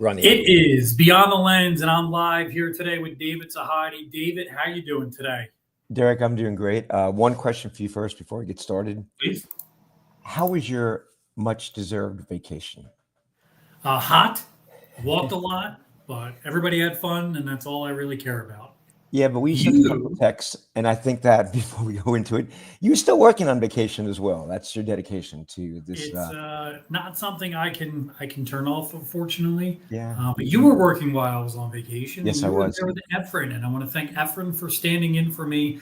We're on the air. It is Beyond the Lens, and I'm live here today with David Sahadi. David, how you doing today? Derek, I'm doing great. One question for you first before we get started. Please. How was your much-deserved vacation? Hot, walked a lot, but everybody had fun, and that's all I really care about. Yeah, but we sent a couple of You, texts, and I think that before we go into it, you're still working on vacation as well. That's your dedication to this. it's not something I can turn off, unfortunately. Yeah. But you were working while I was on vacation, and Yes, I you were was. there with Efren, and I want to thank Efren for standing in for me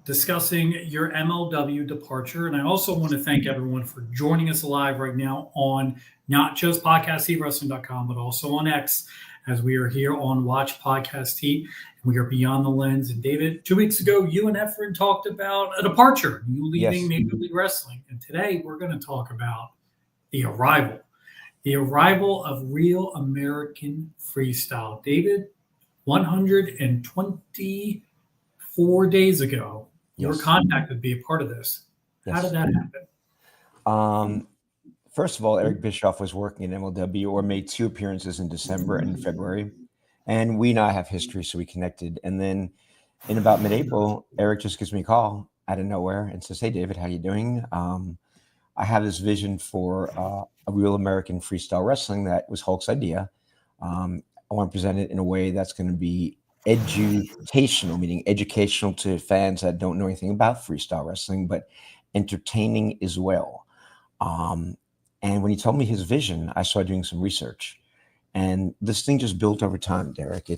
discussing your MLW departure. And I also want to thank everyone for joining us live right now on not just podcastwrestling.com, but also on X, as we are here on Watch Podcast Heat. And we are Beyond the Lens. And David, 2 weeks ago, you and Efren talked about a departure, you leaving Yes. Major League Wrestling. And today we're going to talk about the arrival of Real American Freestyle. David, 124 days ago, you were Yes. contacted to be a part of this. How did Yes. that happen? First of all, Eric Bischoff was working in MLW or made 2 appearances in December and February. And we and I have history, so we connected. And then in about mid-April, Eric just gives me a call out of nowhere and says, "Hey, David, how you doing? I have this vision for a Real American Freestyle Wrestling that was Hulk's idea. I want to present it in a way that's going to be edutational, meaning educational to fans that don't know anything about freestyle wrestling, but entertaining as well." And when he told me his vision, I started doing some research. And this thing just built over time, Derek.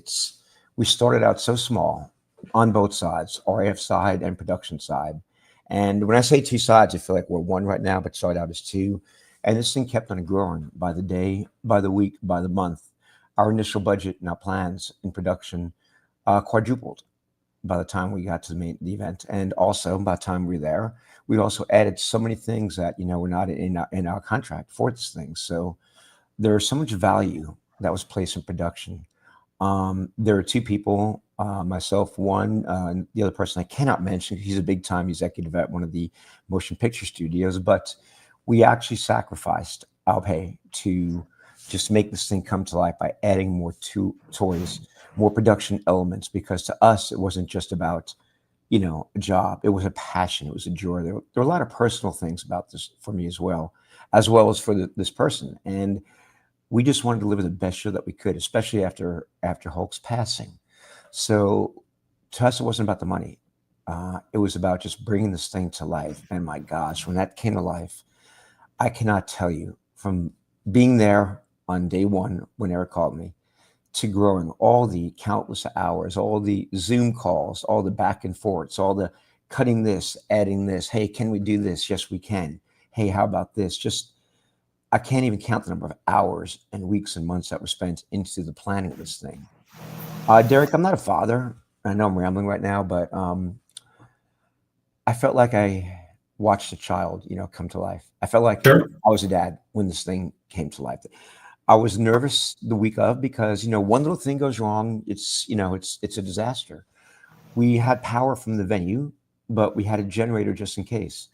We started out so small on both sides, RAF side and production side. And when I say 2 sides, I feel like we're 1 right now, but started out as 2. And this thing kept on growing by the day, by the week, by the month. Our initial budget and our plans in production quadrupled by the time we got to the event. And also by the time we were there, we also added so many things that, were not in our contract for this thing. So there's so much value that was placed in production. There are 2 people, myself, one, and the other person I cannot mention. He's a big time executive at one of the motion picture studios, but we actually sacrificed our pay to just make this thing come to life by adding more toys, more production elements, because to us, it wasn't just about, a job. It was a passion. It was a joy. There were a lot of personal things about this for me as well as for this person. And we just wanted to deliver the best show that we could, especially after Hulk's passing. So to us, it wasn't about the money. It was about just bringing this thing to life. And my gosh, when that came to life, I cannot tell you, from being there on day 1 when Eric called me, to growing all the countless hours, all the Zoom calls, all the back and forths, all the cutting this, adding this. Hey, can we do this? Yes, we can. Hey, how about this? I can't even count the number of hours and weeks and months that were spent into the planning of this thing. Derek, I'm not a father. I know I'm rambling right now, but I felt like I watched a child, come to life. I felt like Sure. I was a dad when this thing came to life. I was nervous the week of because, one little thing goes wrong, it's a disaster. We had power from the venue, but we had a generator just in case.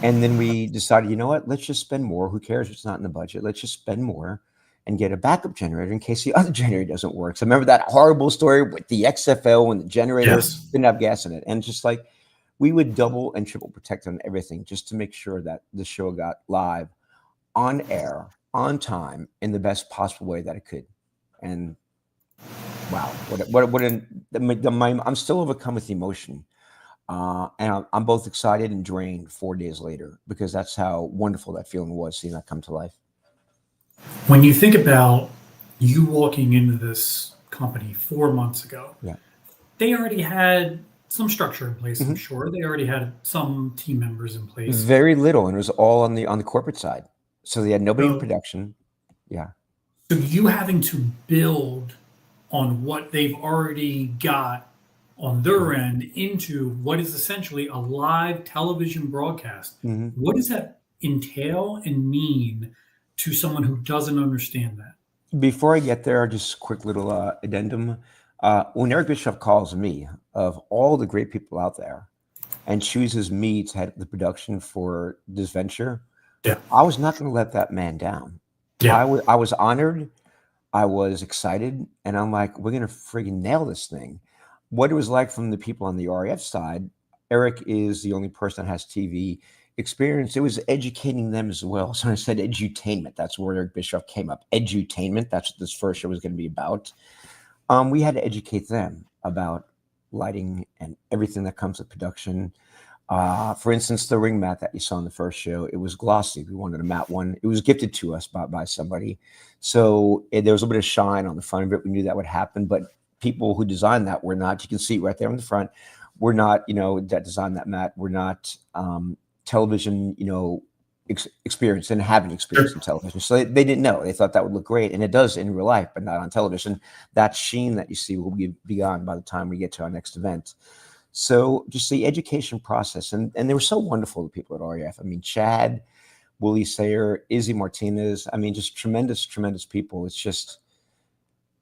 And then we decided, let's just spend more. Who cares if it's not in the budget? Let's just spend more and get a backup generator in case the other generator doesn't work. So remember that horrible story with the XFL when the generator didn't have gas in it. And just like we would double and triple protect on everything just to make sure that the show got live on air, on time, in the best possible way that it could. And wow, I'm still overcome with emotion. And I'm both excited and drained 4 days later, because that's how wonderful that feeling was, seeing that come to life. When you think about you walking into this company 4 months ago, they already had some structure in place. I'm sure they already had some team members in place. Very little, and it was all on the corporate side. So they had nobody in production. Yeah. So you having to build on what they've already got on their end into what is essentially a live television broadcast. What does that entail and mean to someone who doesn't understand that? Before I get there, just a quick little addendum. When Eric Bischoff calls me, of all the great people out there, and chooses me to head up the production for this venture, I was not going to let that man down. I was honored. I was excited, and I'm like, we're gonna friggin' nail this thing. What it was like from the people on the RAF side, Eric is the only person that has TV experience. It was educating them as well. So I said edutainment. That's where Eric Bischoff came up. Edutainment. That's what this first show was going to be about. We had to educate them about lighting and everything that comes with production. For instance, the ring mat that you saw in the first show, it was glossy. We wanted a matte one. It was gifted to us by somebody. So there was a bit of shine on the front of it. We knew that would happen, but people who designed that were not, you can see it right there in the front, we're not, that designed that mat, we're not television, experience and having experience in television. So they didn't know. They thought that would look great. And it does in real life, but not on television. That sheen that you see will be gone by the time we get to our next event. So just the education process. And they were so wonderful, the people at REF. I mean, Chad, Willie Sayer, Izzy Martinez. I mean, just tremendous, tremendous people. It's just,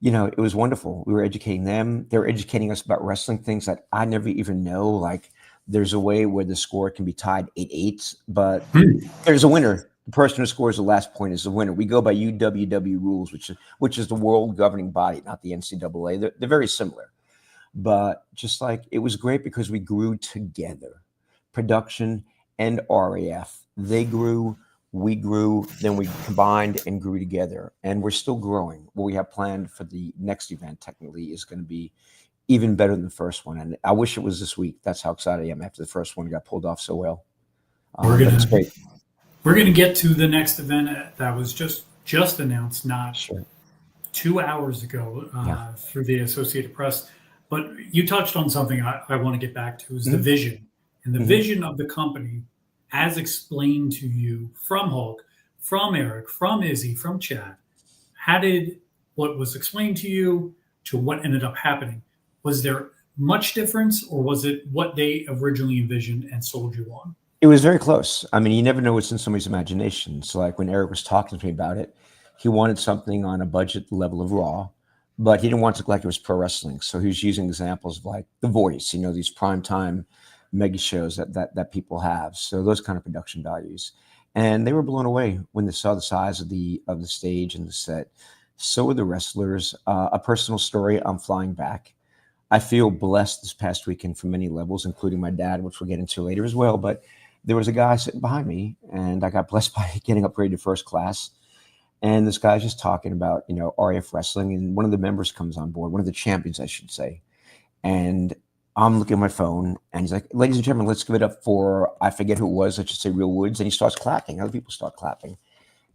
it was wonderful. We were educating them. They were educating us about wrestling things that I never even know. Like there's a way where the score can be tied 8-8, but there's a winner. The person who scores the last point is the winner. We go by UWW rules, which is the world governing body, not the NCAA. They're very similar. But just like it was great because we grew together, production and RAF. They grew, we grew, then we combined and grew together. And we're still growing. What we have planned for the next event technically is going to be even better than the first one. And I wish it was this week. That's how excited I am after the first one got pulled off so well. It's great. We're going to get to the next event that was just announced, not 2 hours ago through the Associated Press. But you touched on something I want to get back to is the vision. And the vision of the company as explained to you from Hulk, from Eric, from Izzy, from Chad. How did what was explained to you to what ended up happening? Was there much difference, or was it what they originally envisioned and sold you on? It was very close. I mean, you never know what's in somebody's imagination. So like when Eric was talking to me about it, he wanted something on a budget level of Raw, but he didn't want it to look like it was pro wrestling. So he was using examples of like The Voice, these primetime mega shows that people have. So those kind of production values. And they were blown away when they saw the size of the stage and the set. So were the wrestlers. A personal story, I'm flying back. I feel blessed this past weekend from many levels, including my dad, which we'll get into later as well. But there was a guy sitting behind me, and I got blessed by getting upgraded to first class. And this guy's just talking about, RAF wrestling, and one of the members comes on board, one of the champions, I should say. And I'm looking at my phone, and he's like, "Ladies and gentlemen, let's give it up for," I forget who it was, let's just say Real Woods. And he starts clapping. Other people start clapping.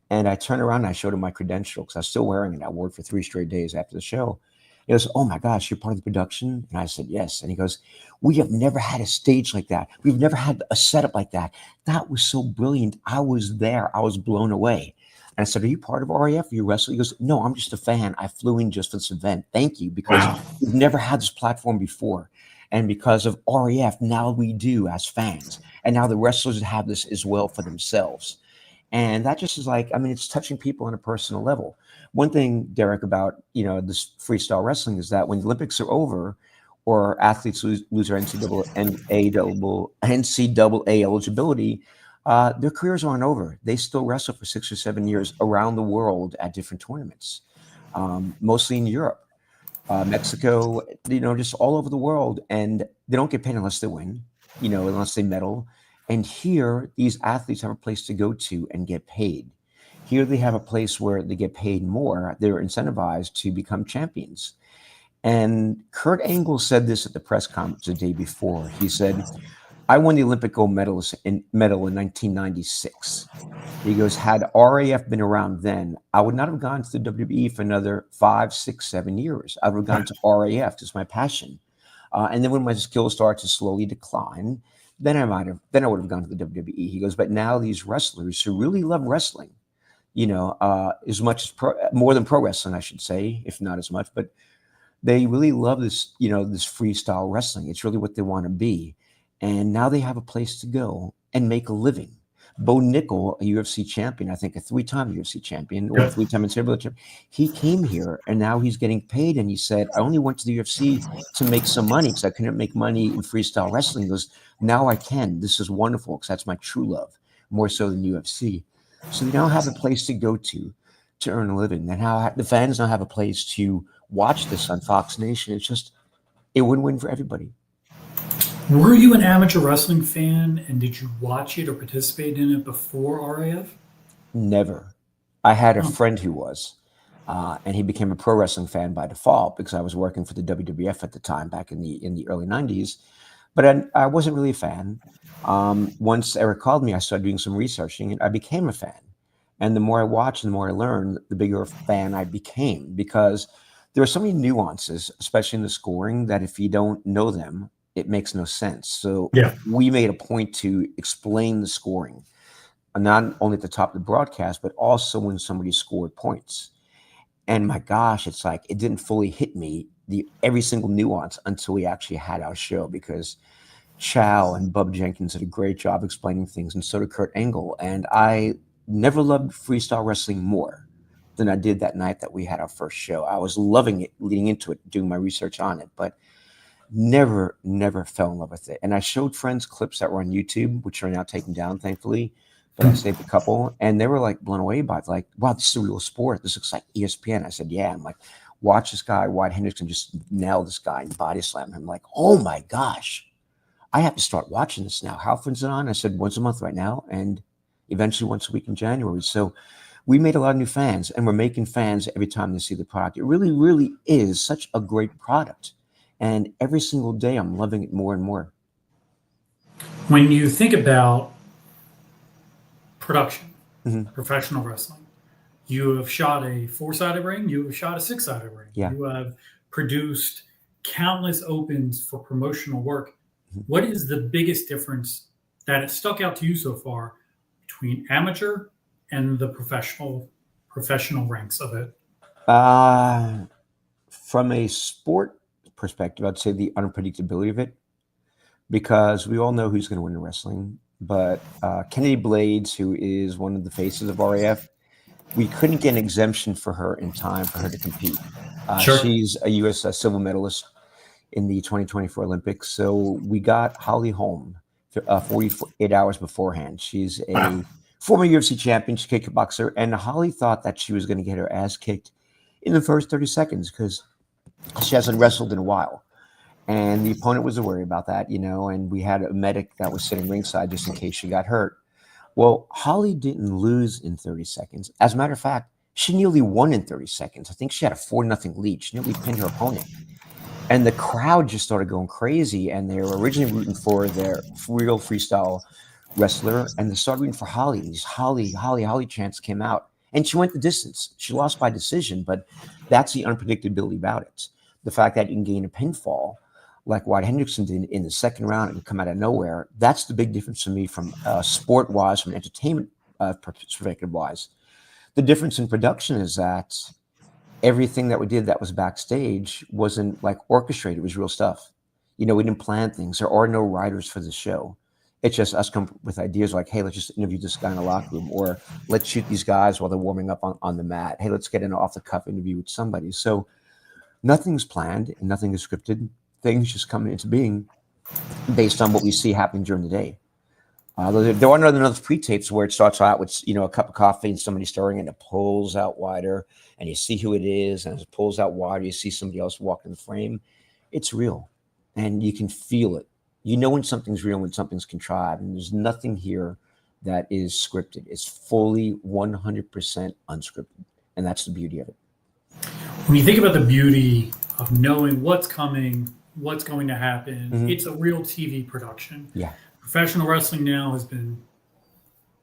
And I turned around and I showed him my credential because I was still wearing it. I wore it for 3 straight days after the show. He goes, "Oh my gosh, you're part of the production?" And I said, "Yes." And he goes, "We have never had a stage like that. We've never had a setup like that. That was so brilliant. I was there. I was blown away." And I said, "Are you part of RAF? Are you wrestling?" He goes, "No, I'm just a fan. I flew in just for this event. Thank you, because we've never had this platform before. And because of RAF, now we do as fans. And now the wrestlers have this as well for themselves." And that just is like, I mean, it's touching people on a personal level. One thing, Derek, about, this freestyle wrestling is that when the Olympics are over or athletes lose their NCAA eligibility, their careers aren't over. They still wrestle for 6 or 7 years around the world at different tournaments, mostly in Europe, Mexico, just all over the world. And they don't get paid unless they win, unless they medal. And here, these athletes have a place to go to and get paid. Here, they have a place where they get paid more. They're incentivized to become champions. And Kurt Angle said this at the press conference the day before. He said, "I won the Olympic gold medal in 1996. He goes, "Had RAF been around then, I would not have gone to the WWE for another 5, 6, 7 years. I would have gone to RAF. It's my passion. And then when my skills started to slowly decline, then I would have gone to the WWE." He goes, "But now these wrestlers who really love wrestling, as much as more than pro wrestling, I should say, if not as much, but they really love this, this freestyle wrestling. It's really what they want to be. And now they have a place to go and make a living." Bo Nickel, a UFC champion, I think a 3-time UFC champion or 3-time NCAA champion, he came here and now he's getting paid. And he said, "I only went to the UFC to make some money because I couldn't make money in freestyle wrestling." He goes, "Now I can. This is wonderful because that's my true love, more so than UFC." So they now have a place to go to to earn a living, and how the fans now have a place to watch this on Fox Nation. It's just a win-win for everybody. Were you an amateur wrestling fan, and did you watch it or participate in it before RAF? Never. I had a Oh, friend who was, and he became a pro wrestling fan by default because I was working for the WWF at the time back in the early '90s. But I wasn't really a fan. Once Eric called me, I started doing some researching, and I became a fan. And the more I watched and the more I learned, the bigger a fan I became because there are so many nuances, especially in the scoring, that if you don't know them, it makes no sense. So yeah. we made a point to explain the scoring, not only at the top of the broadcast, but also when somebody scored points. And my gosh, it's like it didn't fully hit me the every single nuance until we actually had our show because Chow and Bub Jenkins did a great job explaining things, and so did Kurt Angle. And I never loved freestyle wrestling more than I did that night that we had our first show. I was loving it leading into it, doing my research on it, but never fell in love with it. And I showed friends clips that were on YouTube, which are now taken down, thankfully. But I saved a couple, and they were like blown away by it. Like, wow, this is a real sport. This looks like ESPN. I said, yeah. I'm like, watch this guy, Wyatt Hendrickson, just nail this guy and body slam him. I'm like, oh my gosh, I have to start watching this now. How often is it on? I said, once a month right now, and eventually once a week in January. So we made a lot of new fans, and we're making fans every time they see the product. It really is such a great product. And every single day, I'm loving it more and more. When you think about production, Mhm. professional wrestling, you have shot a four-sided ring, you have shot a six-sided ring, Yeah. you have produced countless opens for promotional work. Mhm. What is the biggest difference that has stuck out to you so far between amateur and the professional ranks of it? Uh, from a sport perspective, I'd say the unpredictability of it, because we all know who's going to win in wrestling. But Kennedy Blades, who is one of the faces of RAF, we couldn't get an exemption for her in time for her to compete. Sure. She's a U.S. Silver medalist in the 2024 Olympics. So we got Holly home 48 hours beforehand. She's Wow. a former UFC champion, she's a kickboxer, and Holly thought that she was going to get her ass kicked in the first 30 seconds because she hasn't wrestled in a while. And the opponent was worried about that, and we had a medic that was sitting ringside just in case she got hurt. Well, Holly didn't lose in 30 seconds. As a matter of fact, she nearly won in 30 seconds. I think she had a 4-0 lead. She nearly pinned her opponent. And the crowd just started going crazy. And they were originally rooting for their real freestyle wrestler. And they started rooting for Holly. And these Holly chants came out. And she went the distance. She lost by decision. But that's the unpredictability about it. The fact that you can gain a pinfall like Wyatt Hendrickson did in the second round and come out of nowhere, that's the big difference for me from sport-wise, from entertainment perspective-wise. The difference in production is that everything that we did that was backstage wasn't like orchestrated. It was real stuff. We didn't plan things. There are no writers for the show. It's just us come with ideas like, hey, let's just interview this guy in the locker room, or let's shoot these guys while they're warming up on the mat. Hey, let's get an off-the-cuff interview with somebody. So nothing's planned and nothing is scripted. Things just come into being based on what we see happening during the day. There are enough pre-tapes where it starts out with a cup of coffee and somebody stirring and it pulls out wider and you see who it is, and as it pulls out wider you see somebody else walk in the frame. It's real and you can feel it. When something's real, when something's contrived, and there's nothing here that is scripted. It's fully 100% unscripted, and that's the beauty of it. When you think about the beauty of knowing what's coming, what's going to happen, it's a real TV production. Yeah. Professional wrestling now has been,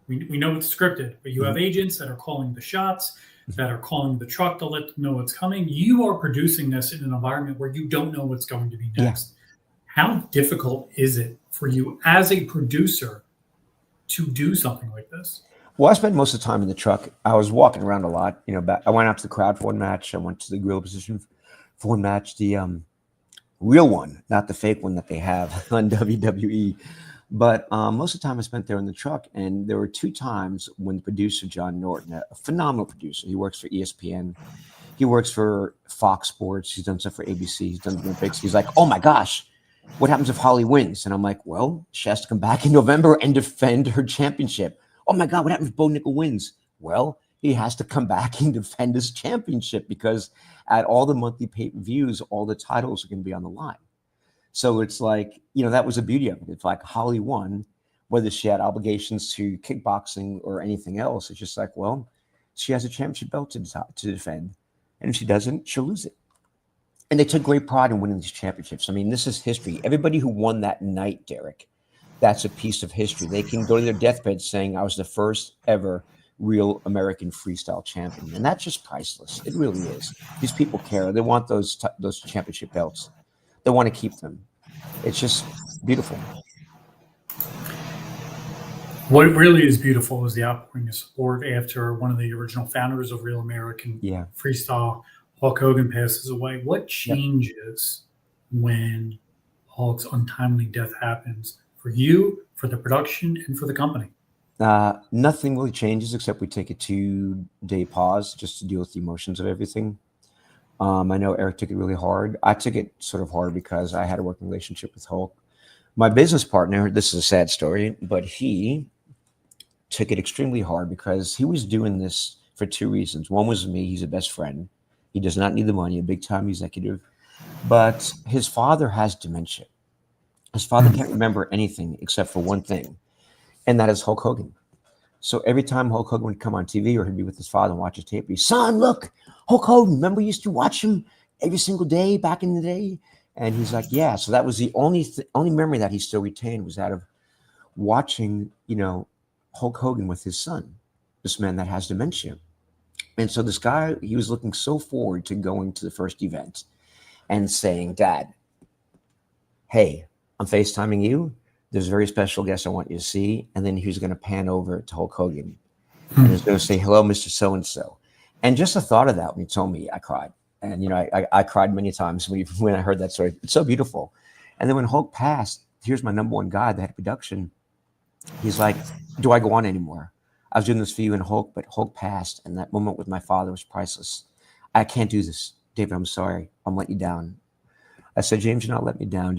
we know it's scripted, but you have agents that are calling the shots, that are calling the truck to let them know what's coming. You are producing this in an environment where you don't know what's going to be next. Yeah. How difficult is it for you as a producer to do something like this? Well, I spent most of the time in the truck. I was walking around a lot. I went out to the crowd for one match. I went to the grill position for one match, the real one, not the fake one that they have on WWE. But most of the time I spent there in the truck. And there were 2 times when the producer, John Norton, a phenomenal producer, he works for ESPN. He works for Fox Sports. He's done stuff for ABC. He's done the Olympics. He's like, oh, my gosh, what happens if Holly wins? And I'm like, well, she has to come back in November and defend her championship. Oh, my God, what happens if Bo Nickel wins? Well, he has to come back and defend his championship because at all the monthly pay-per-views, all the titles are going to be on the line. So it's like, that was the beauty of it. It's like Holly won, whether she had obligations to kickboxing or anything else. It's just like, well, she has a championship belt to defend. And if she doesn't, she'll lose it. And they took great pride in winning these championships. I mean, this is history. Everybody who won that night, Derek, that's a piece of history. They can go to their deathbed saying, I was the first ever Real American Freestyle champion. And that's just priceless. It really is. These people care. They want those championship belts. They want to keep them. It's just beautiful. What really is beautiful is the outpouring of support after one of the original founders of Real American Freestyle, Hulk Hogan, passes away. What changes when Hulk's untimely death happens for you, for the production, and for the company? Nothing really changes except we take a 2-day pause just to deal with the emotions of everything. I know Eric took it really hard. I took it sort of hard because I had a working relationship with Hulk. My business partner, this is a sad story, but he took it extremely hard because he was doing this for 2 reasons. One was me. He's a best friend. He does not need the money, a big-time executive. But his father has dementia. His father can't remember anything except for one thing, and that is Hulk Hogan. So every time Hulk Hogan would come on TV or he'd be with his father and watch his tape, he'd be, son, look, Hulk Hogan, remember you used to watch him every single day back in the day? And he's like, yeah. So that was the only memory that he still retained was that of watching, Hulk Hogan with his son, this man that has dementia. And so this guy, he was looking so forward to going to the first event and saying, Dad, hey, I'm FaceTiming you. There's a very special guest I want you to see. And then he was going to pan over to Hulk Hogan and he's going to say, hello, Mr. So-and-so. And just the thought of that, when he told me, I cried. And, I cried many times when I heard that story. It's so beautiful. And then when Hulk passed, here's my number one guy, the head of production. He's like, do I go on anymore? I was doing this for you and Hulk, but Hulk passed. And that moment with my father was priceless. I can't do this. David, I'm sorry. I'm letting you down. I said, James, you're not letting me down.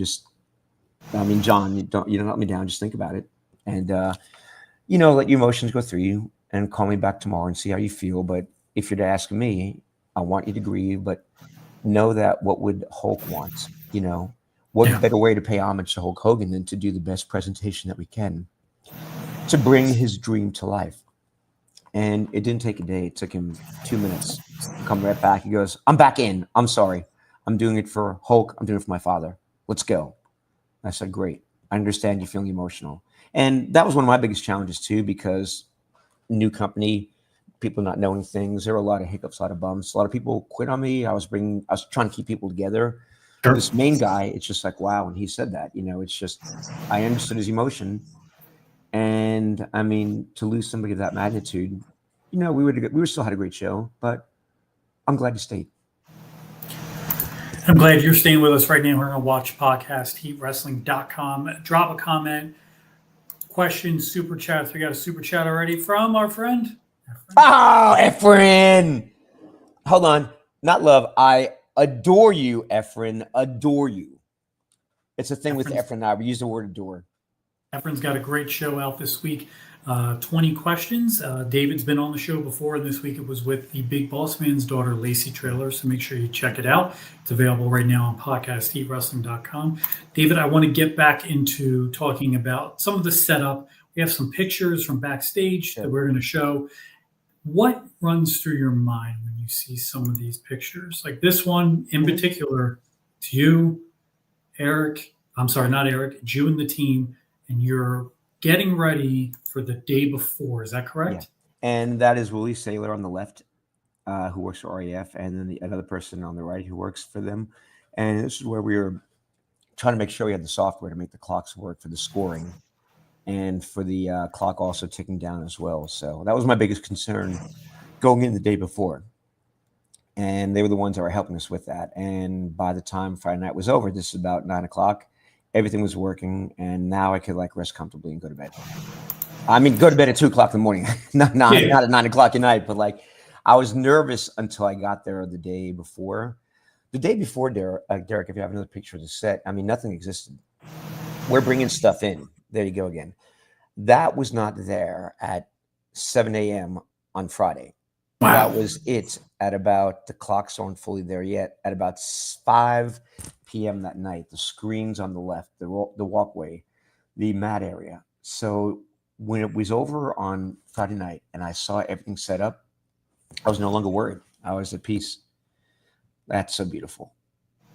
John, you don't let me down. Just think about it. And, let your emotions go through you and call me back tomorrow and see how you feel. But if you're to ask me, I want you to grieve, but know that what would Hulk want? What better way to pay homage to Hulk Hogan than to do the best presentation that we can to bring his dream to life. And it didn't take a day. It took him 2 minutes to come right back. He goes, I'm back in. I'm sorry. I'm doing it for Hulk. I'm doing it for my father. Let's go. I said, great. I understand you're feeling emotional. And that was one of my biggest challenges too, because new company, people not knowing things. There were a lot of hiccups, a lot of bumps. A lot of people quit on me. I was trying to keep people together. Sure. This main guy, it's just like, wow. And he said that, it's just, I understood his emotion. And I mean, to lose somebody of that magnitude, we still had a great show, but I'm glad you stayed. I'm glad you're staying with us right now. We're going to watch podcast, heatwrestling.com. Drop a comment, questions, super chats. We got a super chat already from our friend. Oh, Efren. Hold on. Not love. I adore you, Efren. Adore you. It's a thing with Efren and I. We use the word adore. Efren's got a great show out this week. 20 questions. David's been on the show before, and this week it was with the Big Boss Man's daughter, Lacey Traylor. So make sure you check it out. It's available right now on podcast.heatwrestling.com. David, I want to get back into talking about some of the setup. We have some pictures from backstage that we're going to show. What runs through your mind when you see some of these pictures? Like this one in particular, to you, Eric, not Eric, you and the team, and you're getting ready for the day before. Is that correct? Yeah. And that is Willie Saylor on the left, who works for RAF, and then another person on the right who works for them. And this is where we were trying to make sure we had the software to make the clocks work for the scoring and for the clock also ticking down as well. So that was my biggest concern going in the day before. And they were the ones that were helping us with that. And by the time Friday night was over, this is about 9 o'clock, everything was working, and now I could rest comfortably and go to bed. I mean, go to bed at 2 o'clock in the morning, not at 9 o'clock at night, but I was nervous until I got there the day before. The day before, Derek, if you have another picture of the set, I mean, nothing existed. We're bringing stuff in. There you go again. That was not there at 7 a.m. on Friday. That Wow. was it at about, the clocks aren't fully there yet, at about 5 p.m. that night. The screens on the left, the walkway, the mat area. So when it was over on Friday night and I saw everything set up, I was no longer worried. I was at peace. That's so beautiful.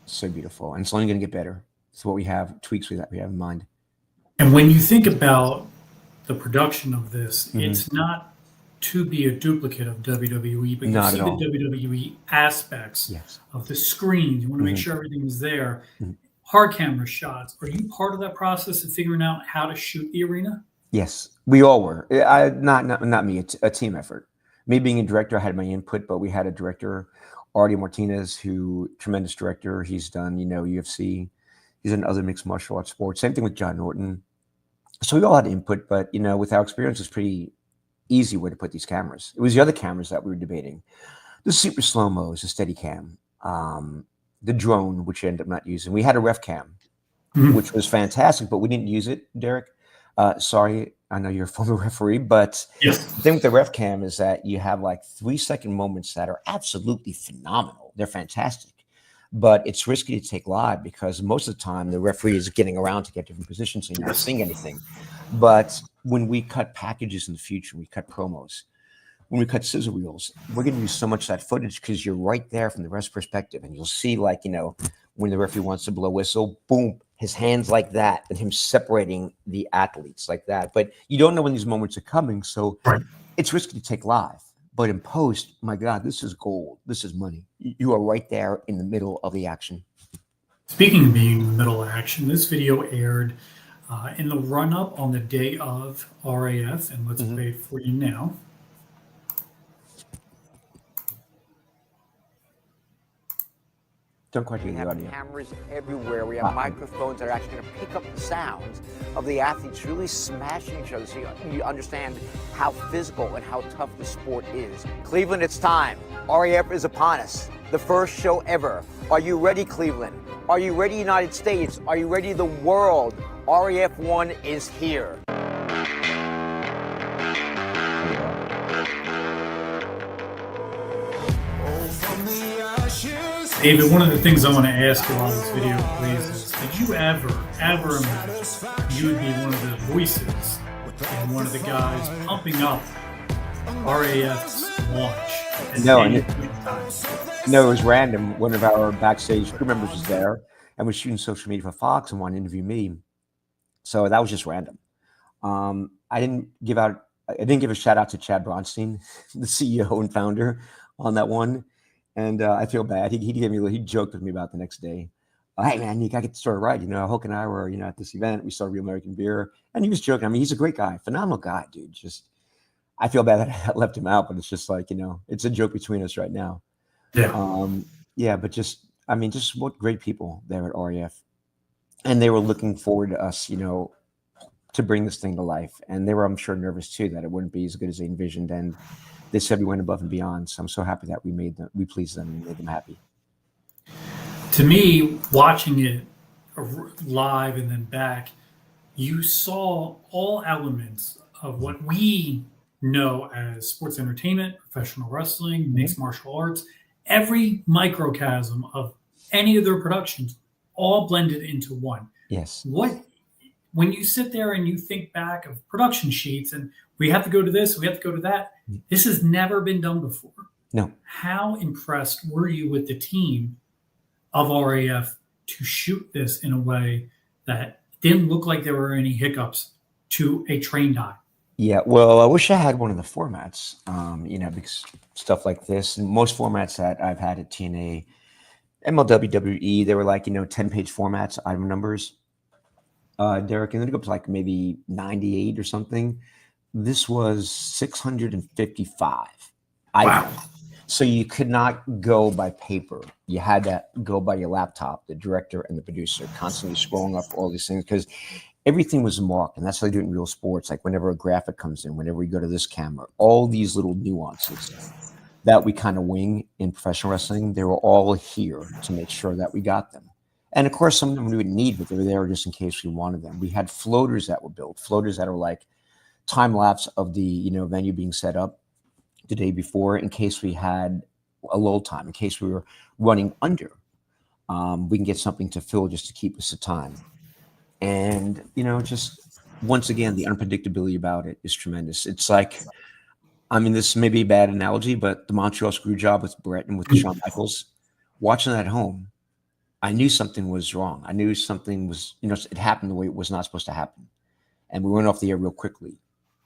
So beautiful. And it's only going to get better. It's what we have, tweaks we have in mind. And when you think about the production of this, Hmm. it's not to be a duplicate of WWE, but you Not see at the all. WWE aspects Yes. of the screen. You want to make Hmm. sure everything is there. Hmm. Hard camera shots. Are you part of that process of figuring out how to shoot the arena? Yes, we all were. Not me. It's a team effort. Me being a director, I had my input, but we had a director, Artie Martinez, who tremendous director. He's done, UFC. He's done other mixed martial arts sports. Same thing with John Norton. So we all had input, but with our experience, it's pretty easy way to put these cameras. It was the other cameras that we were debating: the super slow mos, the steady cam, the drone, which we ended up not using. We had a ref cam, Mhm. which was fantastic, but we didn't use it, Derek. Sorry, I know you're a former referee, but Yes. the thing with the ref cam is that you have like 3 second moments that are absolutely phenomenal. They're fantastic, but it's risky to take live because most of the time the referee is getting around to get different positions, so you're not seeing anything. But when we cut packages in the future, we cut promos, when we cut scissor reels, we're going to use so much of that footage because you're right there from the ref's perspective, and you'll see, like, when the referee wants to blow whistle, boom, his hands like that, and him separating the athletes like that. But you don't know when these moments are coming, so Right. it's risky to take live. But in post, my God, this is gold. This is money. You are right there in the middle of the action. Speaking of being in the middle of action, this video aired in the run up on the day of RAF, and let's Mhm. play it for you now. Don't quite We hear the have audio. cameras everywhere. We have Ah. microphones that are actually going to pick up the sounds of the athletes really smashing each other so you understand how physical and how tough the sport is. Cleveland, it's time. RAF is upon us. The first show ever. Are you ready, Cleveland? Are you ready, United States? Are you ready, the world? RAF 1 is here. David, one of the things I want to ask you on this video, please, is did you ever imagine you would be one of the voices and one of the guys pumping up RAF's launch at No, any and point in time? No, it was random. One of our backstage crew members was there and was shooting social media for Fox and wanted to interview me. So that was just random. I didn't give a shout out to Chad Bronstein, the CEO and founder, on that one. And I feel bad. He joked with me about the next day. Hey man, you gotta get the story right. Hulk and I were, at this event. We saw Real American Beer, and he was joking. I mean, he's a great guy, phenomenal guy, dude. Just I feel bad that I left him out, but it's just like, it's a joke between us right now. Yeah. Yeah, but just what great people there at REF. And they were looking forward to us, to bring this thing to life. And they were, I'm sure, nervous too that it wouldn't be as good as they envisioned. And they said we went above and beyond. So I'm so happy that we pleased them and made them happy. To me, watching it live and then back, you saw all elements of what we know as sports entertainment, professional wrestling, mixed martial arts, every microcosm of any of their productions, all blended into one. Yes. When you sit there and you think back of production sheets and we have to go to this, we have to go to that, this has never been done before. No. How impressed were you with the team of RAF to shoot this in a way that didn't look like there were any hiccups to a trained eye? Yeah, well, I wish I had one of the formats, because stuff like this, and most formats that I've had at TNA, MLW, WWE, they were like, 10-page formats, item numbers. Derek, and then it goes like maybe 98 or something. This was 655 items. So you could not go by paper. You had to go by your laptop, the director and the producer, constantly scrolling up all these things because everything was marked. And that's how they do it in real sports. Like whenever a graphic comes in, whenever we go to this camera, all these little nuances that we kind of wing in professional wrestling, they were all here to make sure that we got them. And of course, some of them we would need, but they were there just in case we wanted them. We had floaters that were built, floaters that are like time lapse of the venue being set up. the day before in case we had a lull time, in case we were running under. We can get something to fill just to keep us at time. And, just once again, the unpredictability about it is tremendous. It's like, I mean, this may be a bad analogy, but the Montreal screw job with Brett and with Shawn Michaels, watching that at home, I knew something was wrong. I knew something was, it happened the way it was not supposed to happen. And we went off the air real quickly.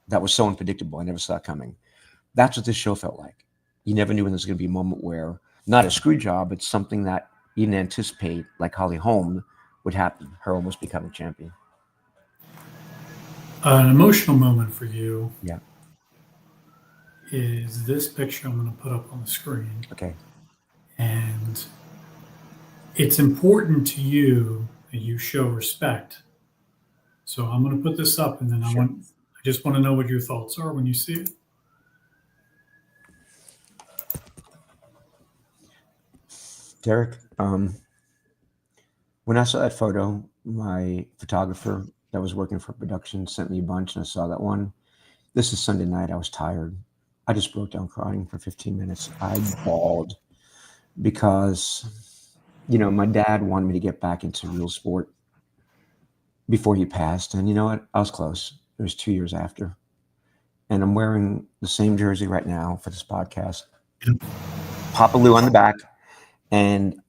That was so unpredictable. I never saw it coming. That's what this show felt like. You never knew when there was going to be a moment where, not a screw job, but something that you didn't anticipate, like Holly Holm, would happen, her almost becoming champion. An emotional moment for you Yeah. is this picture I'm going to put up on the screen. Okay. And it's important to you that you show respect. So I'm going to put this up, and then Sure. I just want to know what your thoughts are when you see it. Derek, when I saw that photo, my photographer that was working for production sent me a bunch, and I saw that one. This is Sunday night. I was tired. I just broke down crying for 15 minutes. I bawled because, my dad wanted me to get back into real sport before he passed. And you know what? I was close. It was 2 years after. And I'm wearing the same jersey right now for this podcast. Papa Lou on the back. And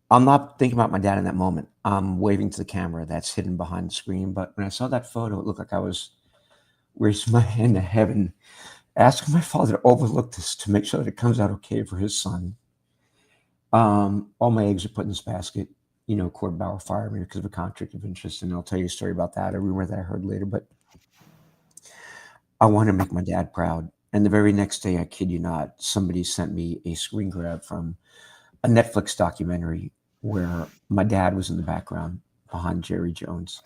I'm not thinking about my dad in that moment. I'm waving to the camera that's hidden behind the screen. But when I saw that photo, it looked like I was raising my hand to heaven, asking my father to overlook this to make sure that it comes out okay for his son. All my eggs are put in this basket. Court Bauer fired me because of a conflict of interest, and I'll tell you a story about that, a rumor that I heard later. But I want to make my dad proud. And the very next day, I kid you not, somebody sent me a screen grab from a Netflix documentary where my dad was in the background behind Jerry Jones.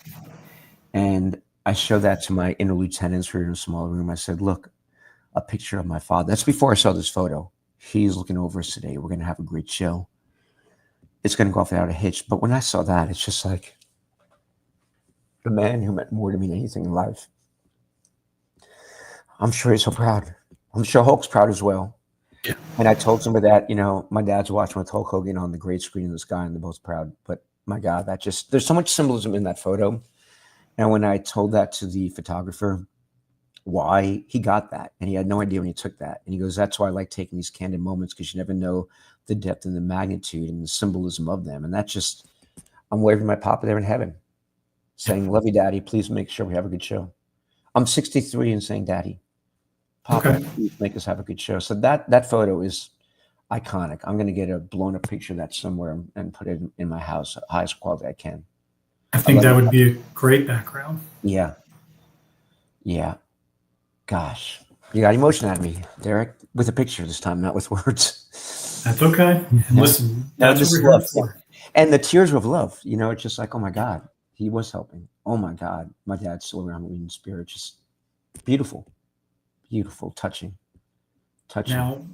And I showed that to my inner lieutenants who were in a small room. I said, look, a picture of my father. That's before I saw this photo. He's looking over us today. We're going to have a great show. It's going to go off without a hitch. But when I saw that, it's just like the man who meant more to me than anything in life. I'm sure he's so proud. I'm sure Hulk's proud as well. Yeah. And I told somebody that, my dad's watching with Hulk Hogan on the great screen in the sky, and they're both proud. But my God, there's so much symbolism in that photo. And when I told that to the photographer, why he got that, and he had no idea when he took that. And he goes, that's why I like taking these candid moments, because you never know the depth and the magnitude and the symbolism of them. And that's just, I'm waving my papa there in heaven, saying, love you, Daddy. Please make sure we have a good show. I'm 63 and saying, Daddy, Papa, please make us have a good show. So that photo is iconic. I'm going to get a blown up picture of that somewhere and put it in my house, highest quality I can. I think that would be a great background. Yeah. Yeah. Gosh, you got emotion out of me, Derek, with a picture this time, not with words. That's okay. And listen, that's what we're here for. And the tears of love, it's just like, oh my God, he was helping. Oh my God, my dad's still around me in spirit. Just beautiful, beautiful, touching. Now,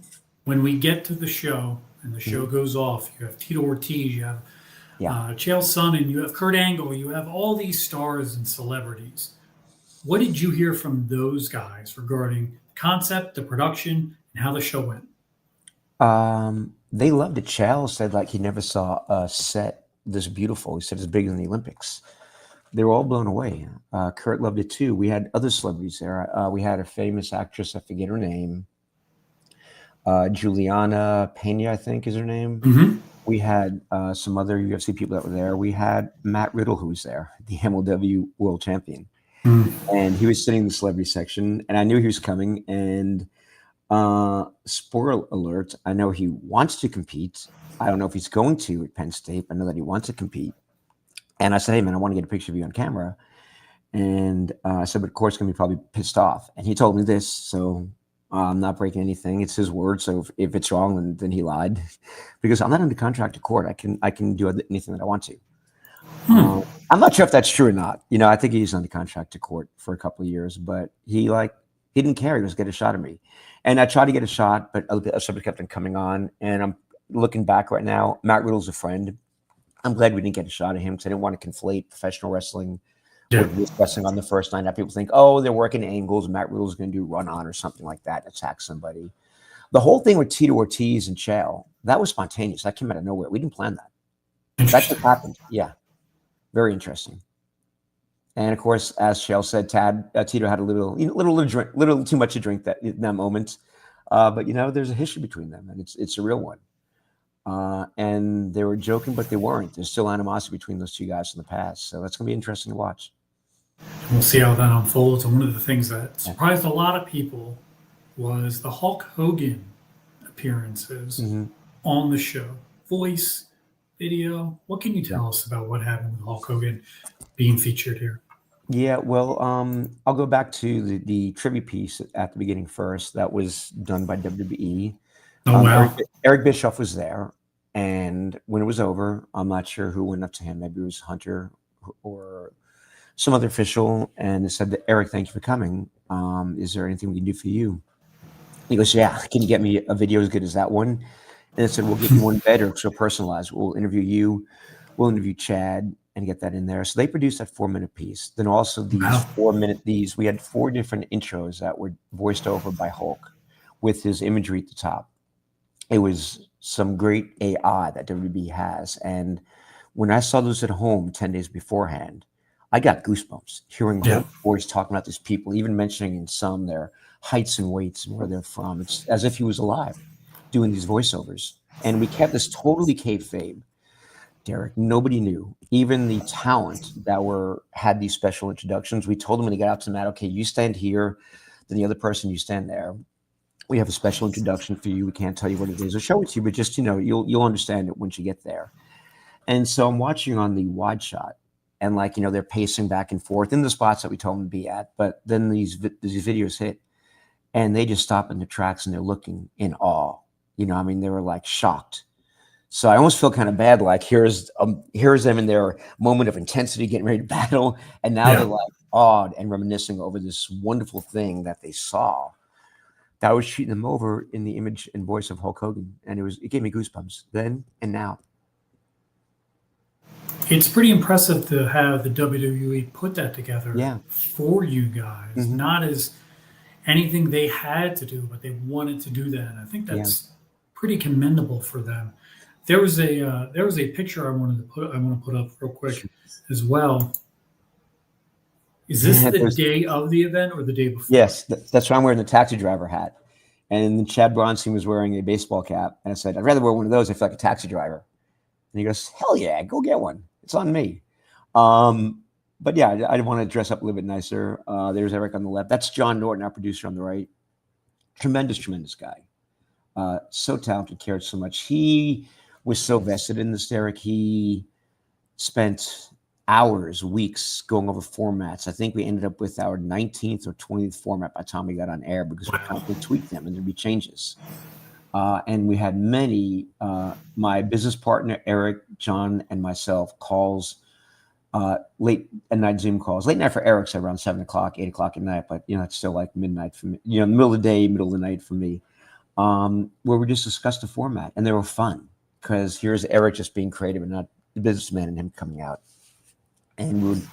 when we get to the show and the show goes off, you have Tito Ortiz, you have Chael Sonnen, you have Kurt Angle, you have all these stars and celebrities. What did you hear from those guys regarding concept, the production, and how the show went? They loved it. Chael said like he never saw a set this beautiful. He said it's bigger than the Olympics. They were all blown away. Kurt loved it too. We had other celebrities there. We had a famous actress, I forget her name, Juliana Pena, I think is her name. Mm-hmm. We had some other UFC people that were there. We had Matt Riddle, who was there, the MLW world champion. And he was sitting in the celebrity section, and I knew he was coming. And spoiler alert, I know he wants to compete. I don't know if he's going to at Penn State. I know that he wants to compete. And I said, hey, man, I want to get a picture of you on camera. And I said, but of course, going to be probably pissed off. And he told me this, so I'm not breaking anything. It's his word. So if it's wrong, then he lied. Because I'm not under contract to court. I can do anything that I want to. I'm not sure if that's true or not. I think he's under contract to court for a couple of years, but he didn't care. He was get a shot at me. And I tried to get a shot, but somebody kept on coming on. And I'm looking back right now. Matt Riddle's a friend. I'm glad we didn't get a shot at him because I didn't want to conflate professional wrestling with wrestling on the first night. Now people think, oh, they're working angles. Matt Riddle's going to do run on or something like that and attack somebody. The whole thing with Tito Ortiz and Chael, that was spontaneous. That came out of nowhere. We didn't plan that. That just happened. Yeah. Very interesting. And of course, as Chael said, Tito had a little too much to drink in that moment. But there's a history between them, and it's a real one. And they were joking, but they weren't. There's still animosity between those two guys in the past. So that's going to be interesting to watch. We'll see how that unfolds. And one of the things that surprised a lot of people was the Hulk Hogan appearances on the show. Voice, video. What can you tell us about what happened with Hulk Hogan being featured here? Yeah, well, I'll go back to the trivia piece at the beginning first. That was done by WWE. Oh, wow. Eric Bischoff was there, and when it was over, I'm not sure who went up to him. Maybe it was Hunter or some other official, and they said, Eric, thank you for coming. Is there anything we can do for you? He goes, yeah, can you get me a video as good as that one? And they said, we'll get you one better, so personalized. We'll interview you, we'll interview Chad, and get that in there. So they produced that 4-minute piece. Then also these 4-minute, we had 4 different intros that were voiced over by Hulk with his imagery at the top. It was some great AI that WB has. And when I saw those at home 10 days beforehand, I got goosebumps hearing Hulk's voice talking about these people, even mentioning in some their heights and weights and where they're from. It's as if he was alive doing these voiceovers. And we kept this totally kayfabe, Derek. Nobody knew. Even the talent that had these special introductions, we told them when they got out to Matt, okay, you stand here, then the other person, you stand there. We have a special introduction for you. We can't tell you what it is or show it to you, but just, you'll understand it once you get there. And so I'm watching on the wide shot, and they're pacing back and forth in the spots that we told them to be at. But then these videos hit, and they just stop in their tracks and they're looking in awe. They were like shocked. So I almost feel kind of bad. Like here's them in their moment of intensity, getting ready to battle, and now they're like awed and reminiscing over this wonderful thing that they saw. That was treating them over in the image and voice of Hulk Hogan, and it gave me goosebumps then and now. It's pretty impressive to have the WWE put that together for you guys, not as anything they had to do, but they wanted to do that. And I think that's pretty commendable for them. There was a picture I want to put up real quick as well. Is this the day of the event or the day before? Yes, that's why I'm wearing the taxi driver hat. And then Chad Bronstein was wearing a baseball cap. And I said, I'd rather wear one of those. I feel like a taxi driver. And he goes, hell yeah, go get one. It's on me. But yeah, I want to dress up a little bit nicer. There's Eric on the left. That's John Norton, our producer, on the right. Tremendous guy. So talented, cared so much. He was so vested in this, Derek. He spent hours, weeks going over formats. I think we ended up with our 19th or 20th format by the time we got on air, because we constantly tweaked them and there'd be changes. And we had many, my business partner, Eric, John, and myself, calls, late at night Zoom calls. Late night for Eric's around 7 o'clock, 8 o'clock at night, but it's still like midnight for me, middle of the day, middle of the night for me, where we just discussed the format, and they were fun because here's Eric just being creative and not the businessman and him coming out. And we would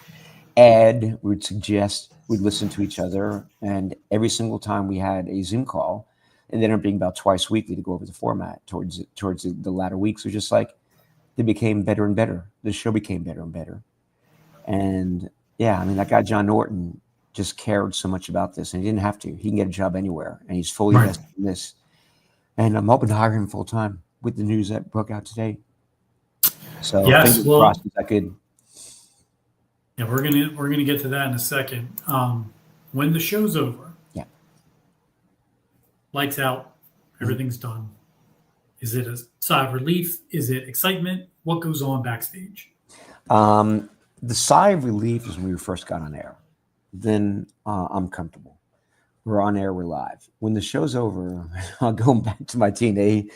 add, we would suggest, we'd listen to each other. And every single time we had a Zoom call, and it ended up being about twice weekly to go over the format towards the latter weeks, it was just like they became better and better. The show became better and better. And that guy, John Norton, just cared so much about this, and he didn't have to. He can get a job anywhere, and he's fully invested in this. And I'm hoping to hire him full time with the news that broke out today. So fingers crossed that could. Yeah, we're gonna get to that in a second. When the show's over, lights out, everything's done. Is it a sigh of relief? Is it excitement? What goes on backstage? The sigh of relief is when we first got on air. Then I'm comfortable. We're on air, we're live. When the show's over, I'll go back to my TNA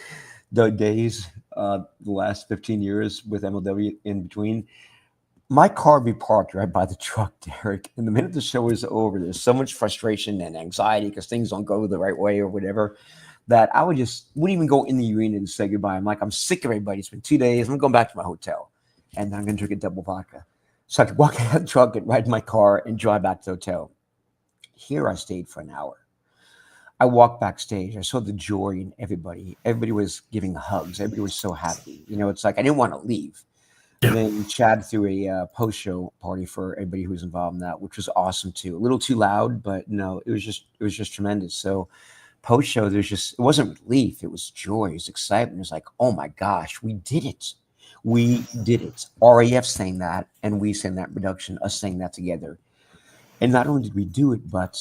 days, the last 15 years with MLW in between. My car would be parked right by the truck, Derek. And the minute the show is over, there's so much frustration and anxiety because things don't go the right way or whatever, that I wouldn't even go in the arena and say goodbye. I'm sick of everybody. It's been 2 days. I'm going back to my hotel, and then I'm going to drink a double vodka. So I could walk out of the truck, get right in my car, and drive back to the hotel. Here I stayed for an hour. I walked backstage. I saw the joy in everybody. Everybody was giving hugs. Everybody was so happy. It's like I didn't want to leave. And then Chad threw a post-show party for everybody who was involved in that, which was awesome too. A little too loud, but no, it was just tremendous. So post-show, it wasn't relief, it was joy, it was excitement. It was like, oh my gosh, we did it. We did it. RAF saying that, and we sang that in production, us saying that together. And not only did we do it, but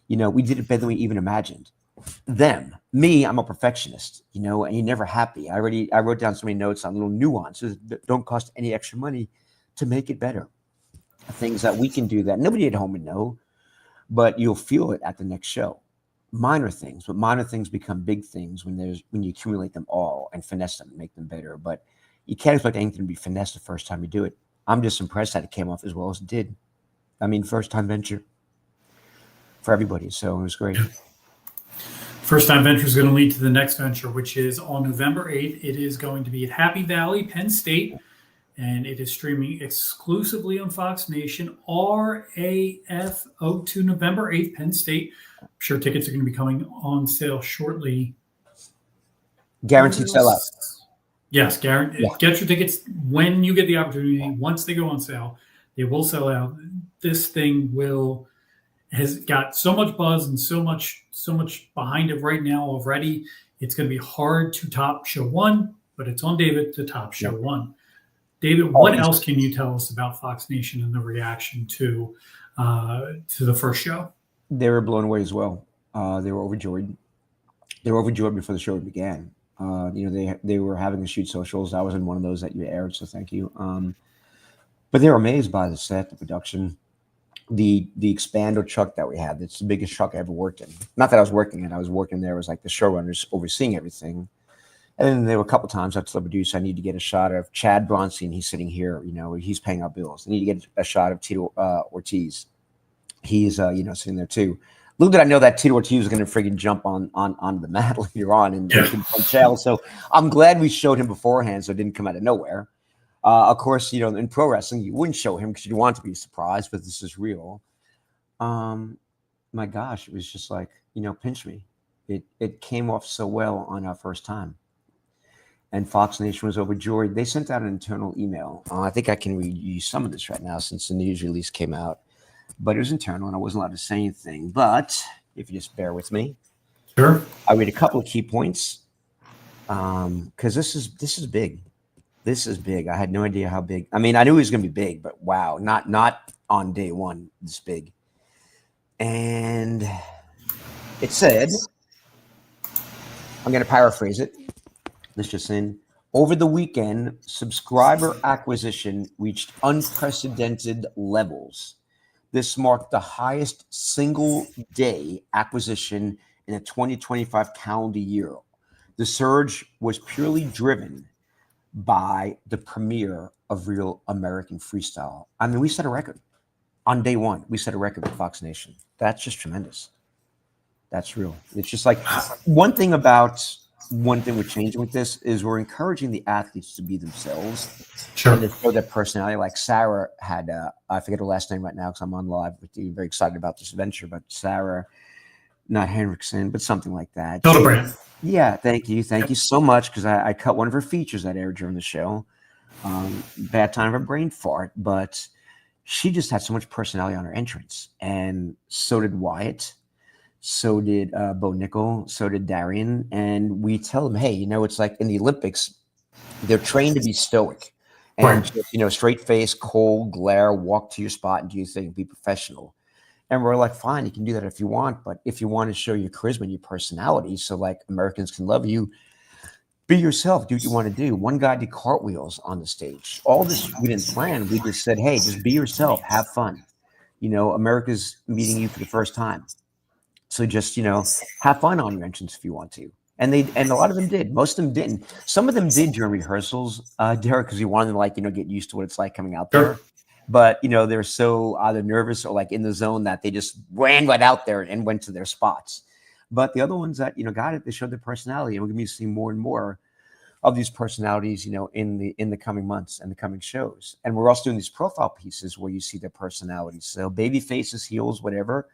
we did it better than we even imagined. Me, I'm a perfectionist, and you're never happy. I wrote down so many notes on little nuances that don't cost any extra money to make it better. Things that we can do that nobody at home would know, but you'll feel it at the next show. Minor things, but minor things become big things when you accumulate them all and finesse them and make them better. But you can't expect anything to be finessed the first time you do it. I'm just impressed that it came off as well as it did. I mean, first time venture for everybody, so it was great. First time venture is going to lead to the next venture, which is on November 8th. It is going to be at Happy Valley, Penn State, and it is streaming exclusively on Fox Nation. RAF02, November 8th, Penn State. I'm sure tickets are going to be coming on sale shortly. Guaranteed sellout. Yes, guaranteed. Yeah. Get your tickets when you get the opportunity. Once they go on sale, they will sell out. This thing has got so much buzz and so much behind it right now already. It's going to be hard to top show one, but it's on David to top show one. David, what else can you tell us about Fox Nation and the reaction to the first show? They were blown away as well. They were overjoyed. They were overjoyed before the show began. They were having to shoot socials. I was in one of those that you aired, so thank you. But they were amazed by the set, the production, the expander truck that we had. It's the biggest truck I ever worked in. Not that I was working in. I was working there as like the showrunners overseeing everything. And then there were a couple times I told the producer I need to get a shot of Chad Bronstein. He's sitting here. He's paying our bills. I need to get a shot of Tito Ortiz. He's sitting there too. Little did I know that Tito Ortiz was going to friggin' jump on the mat later on and jail. So I'm glad we showed him beforehand, so it didn't come out of nowhere. Of course, in pro wrestling, you wouldn't show him because you want it to be a surprise, but this is real. My gosh, it was just like, pinch me. It came off so well on our first time. And Fox Nation was overjoyed. They sent out an internal email. I think I can read you some of this right now since the news release came out. But it was internal, and I wasn't allowed to say anything. But if you just bear with me. Sure. I read a couple of key points because this is big. This is big. I had no idea how big. I mean, I knew he was going to be big, but wow, not on day one this big. And it said, I'm going to paraphrase it. Let's just in. Over the weekend, subscriber acquisition reached unprecedented levels. This marked the highest single-day acquisition in a 2025 calendar year. The surge was purely driven by the premiere of Real American Freestyle. I mean, we set a record. On day one, we set a record with Fox Nation. That's just tremendous. That's real. It's just like one thing we're changing with this is we're encouraging the athletes to be themselves. Sure. And to show their personality. Like Sarah had, I forget her last name right now because I'm on live with you. Very excited about this venture, but Sarah, not Henriksen, but something like that. Hildebrand. Yeah, thank you. Thank you so much because I cut one of her features that aired during the show. Bad time of a brain fart, but she just had so much personality on her entrance. And so did Wyatt. So did Bo Nickel. So did Darian. And we tell them, hey, it's like in the Olympics, they're trained to be stoic. And, straight face, cold, glare, walk to your spot and do your thing, be professional. And we're like, fine, you can do that if you want. But if you want to show your charisma and your personality so like Americans can love you, be yourself, do what you want to do. One guy did cartwheels on the stage. All this we didn't plan. We just said, hey, just be yourself, have fun. America's meeting you for the first time. So just, have fun on your entrance if you want to. And a lot of them did. Most of them didn't. Some of them did during rehearsals, Derek, because we wanted to get used to what it's like coming out there. Sure. But, they're so either nervous or like in the zone that they just ran right out there and went to their spots. But the other ones that, got it, they showed their personality. And we're going to be seeing more and more of these personalities, in the coming months and the coming shows. And we're also doing these profile pieces where you see their personalities. So baby faces, heels, whatever,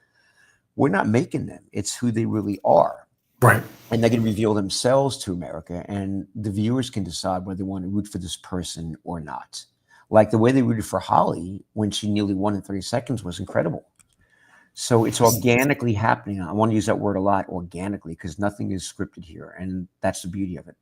we're not making them. It's who they really are. Right. And they can reveal themselves to America, and the viewers can decide whether they want to root for this person or not. Like the way they rooted for Holly when she nearly won in 30 seconds was incredible. So it's organically happening. I want to use that word a lot, organically, because nothing is scripted here, and that's the beauty of it.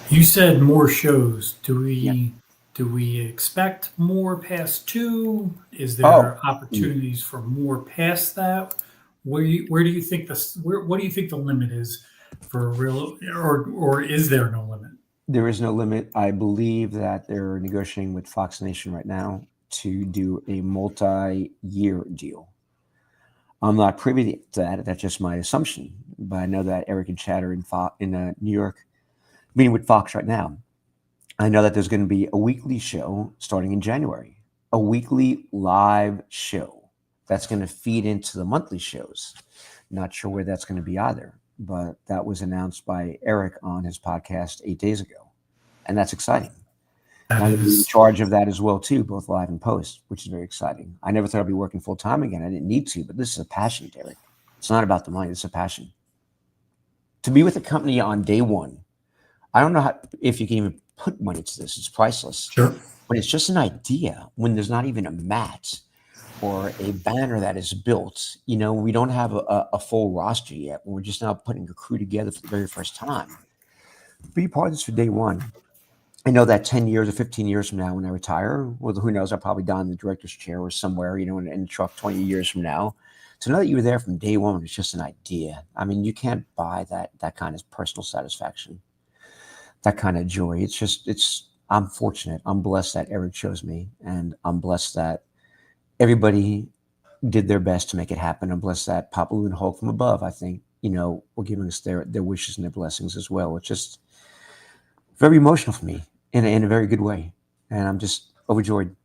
You said more shows. Do we expect more past 2? Is there opportunities for more past that? Where do you think what do you think the limit is for real, or is there no limit? There is no limit. I believe that they're negotiating with Fox Nation right now to do a multi-year deal. I'm not privy to that. That's just my assumption. But I know that Eric and Chad are in New York meeting with Fox right now. I know that there's going to be a weekly show starting in January, a weekly live show that's going to feed into the monthly shows. Not sure where that's going to be either, but that was announced by Eric on his podcast 8 days ago. And that's exciting. I'm in charge of that as well, too, both live and post, which is very exciting. I never thought I'd be working full time again. I didn't need to, but this is a passion, Derek. It's not about the money. It's a passion. To be with a company on day one, I don't know if you can even put money to this. It's priceless. Sure. But it's just an idea when there's not even a mat or a banner that is built. We don't have a full roster yet. We're just now putting a crew together for the very first time. Be part of this for day one. I know that 10 years or 15 years from now when I retire, well, who knows, I'll probably die in the director's chair or somewhere, in the truck 20 years from now. To know that you were there from day one, it's just an idea. I mean, you can't buy that kind of personal satisfaction, that kind of joy. I'm fortunate. I'm blessed that Eric chose me, and I'm blessed that everybody did their best to make it happen. I'm blessed that Papa Lou and Hulk from above, I think, were giving us their wishes and their blessings as well. It's just very emotional for me in a very good way. And I'm just overjoyed.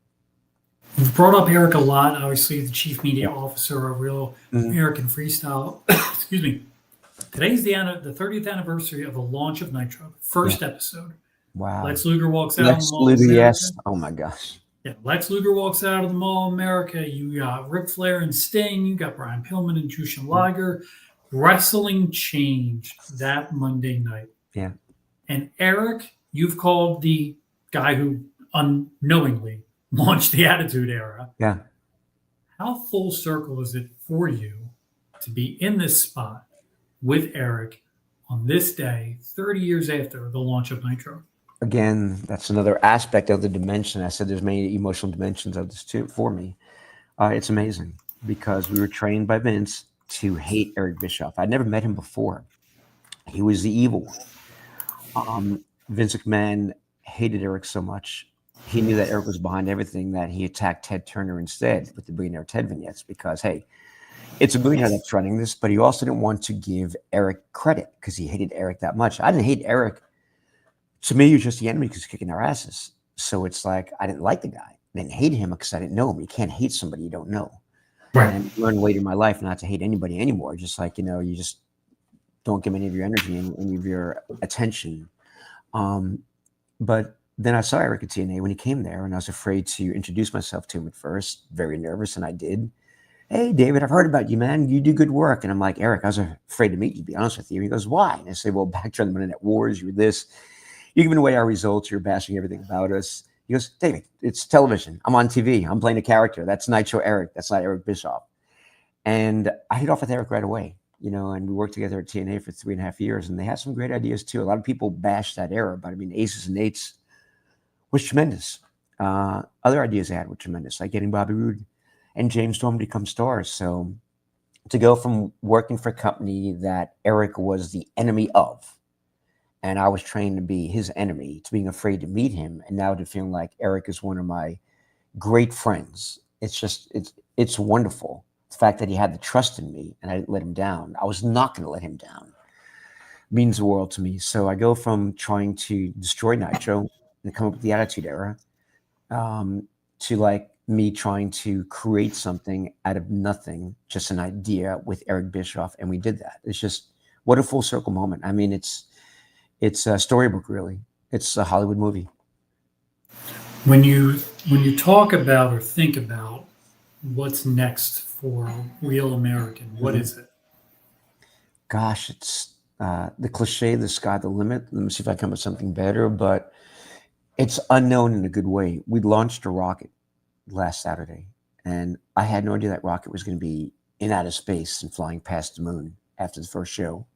You've brought up Eric a lot, obviously the chief media officer of Real American Freestyle. Excuse me. Today's the 30th anniversary of the launch of Nitro, first episode. Wow. Lex Luger walks out Lex of the Mall Luger, of America. yes. Oh my gosh. Yeah, Lex Luger walks out of the Mall of America. You got Ric Flair and Sting. You got Brian Pillman and Jushin Liger. Wrestling changed that Monday night. Yeah. And Eric, you've called the guy who unknowingly launched the Attitude Era. Yeah. How full circle is it for you to be in this spot with Eric on this day, 30 years after the launch of Nitro? Again, that's another aspect of the dimension. I said there's many emotional dimensions of this too for me. It's amazing because we were trained by Vince to hate Eric Bischoff. I'd never met him before. He was the evil one. Vince McMahon hated Eric so much. He knew that Eric was behind everything, that he attacked Ted Turner instead with the Billionaire Ted vignettes because, hey, it's a billionaire that's running this, but he also didn't want to give Eric credit because he hated Eric that much. I didn't hate Eric. To me, he was just the enemy because he's kicking our asses. So it's like I didn't like the guy. I didn't hate him because I didn't know him. You can't hate somebody you don't know. Right. And I learned later in my life not to hate anybody anymore. Just like, you just don't give any of your energy and any of your attention. But then I saw Eric at TNA when he came there, and I was afraid to introduce myself to him at first, very nervous, and I did. Hey, David, I've heard about you, man. You do good work. And I'm like, Eric, I was afraid to meet you, to be honest with you. And he goes, why? And I say, well, back during the Monday Night Wars, you were this. You're giving away our results. You're bashing everything about us. He goes, David, it's television. I'm on TV. I'm playing a character. That's Nitro Eric. That's not Eric Bischoff. And I hit off with Eric right away, and we worked together at TNA for 3.5 years. And they had some great ideas, too. A lot of people bashed that era, but I mean, Aces and Eights was tremendous. Other ideas they had were tremendous, like getting Bobby Roode and James Storm to become stars. So to go from working for a company that Eric was the enemy of, and I was trained to be his enemy, to being afraid to meet him, and now to feeling like Eric is one of my great friends. It's wonderful. The fact that he had the trust in me and I didn't let him down. I was not going to let him down. It means the world to me. So I go from trying to destroy Nitro and come up with the Attitude Era to like me trying to create something out of nothing, just an idea with Eric Bischoff. And we did that. It's just, what a full circle moment. I mean, It's a storybook, really. It's a Hollywood movie. When you talk about or think about what's next for Real American, what Mhm. is it? Gosh, it's the cliche, the sky the limit. Let me see if I come up with something better, but it's unknown in a good way. We launched a rocket last Saturday, and I had no idea that rocket was going to be in outer space and flying past the moon after the first show.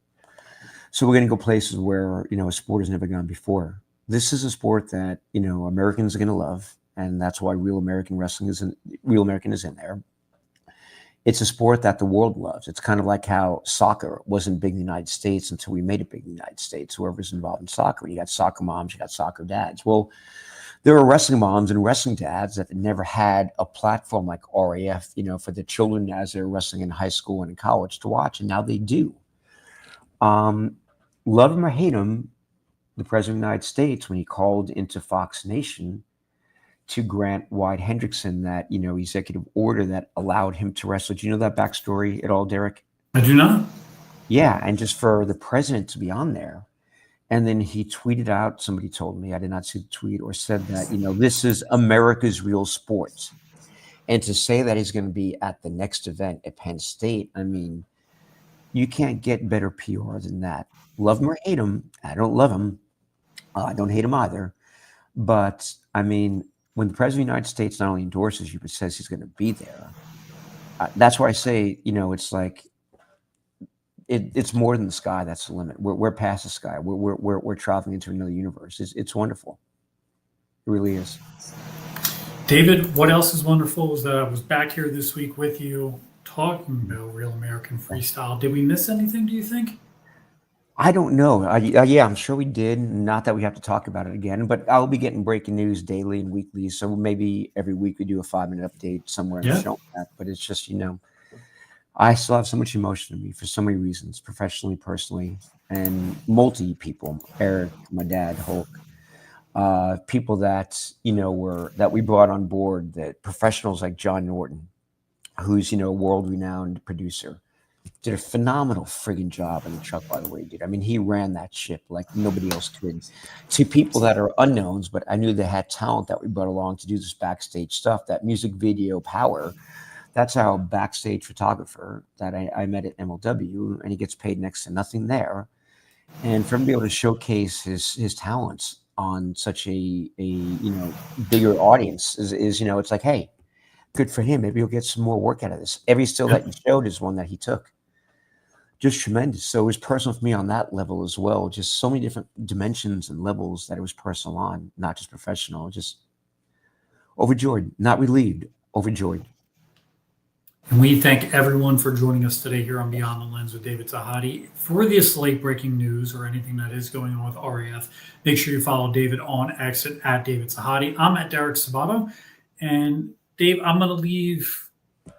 So we're going to go places where, a sport has never gone before. This is a sport that, Americans are going to love, and that's why Real American is in there. It's a sport that the world loves. It's kind of like how soccer wasn't big in the United States until we made it big in the United States. Whoever's involved in soccer, you got soccer moms, you got soccer dads. Well, there are wrestling moms and wrestling dads that never had a platform like RAF, for the children as they're wrestling in high school and in college to watch, and now they do. Um, Love him or hate him, the president of the United States, when he called into Fox Nation to grant Wyatt Hendrickson that, executive order that allowed him to wrestle. Do you know that backstory at all, Derek? I do not. Yeah, and just for the president to be on there. And then he tweeted out, somebody told me, I did not see the tweet, or said that, this is America's real sports. And to say that he's going to be at the next event at Penn State, I mean, you can't get better PR than that. Love him or hate him. I don't love him. I don't hate him either. But, I mean, when the president of the United States not only endorses you, but says he's going to be there, that's why I say, it's like, it's more than the sky. That's the limit. We're past the sky. We're traveling into another universe. It's wonderful. It really is. David, what else is wonderful is that I was back here this week with you talking about Real American Freestyle. Did we miss anything, do you think? I don't know. Yeah, I'm sure we did. Not that we have to talk about it again, but I'll be getting breaking news daily and weekly. So maybe every week we do a 5-minute update somewhere in the show. But it's just, I still have so much emotion in me for so many reasons, professionally, personally, and multi people. Eric, my dad, Hulk, people that that we brought on board, that professionals like John Norton, who's a world-renowned producer, did a phenomenal friggin' job in the truck, by the way, dude. I mean, he ran that ship like nobody else could. To people that are unknowns, but I knew they had talent that we brought along to do this backstage stuff, that music video power. That's our backstage photographer that I met at MLW, and he gets paid next to nothing there. And for him to be able to showcase his talents on such a bigger audience is it's like, hey, good for him. Maybe he'll get some more work out of this. Every still that you showed is one that he took. Just tremendous. So it was personal for me on that level as well. Just so many different dimensions and levels that it was personal on, not just professional. Just overjoyed, not relieved, overjoyed. And we thank everyone for joining us today here on Beyond the Lens with David Sahadi. For this late breaking news or anything that is going on with RAF, make sure you follow David on X at David Sahadi. I'm at Derek Sabato. And Dave, I'm going to leave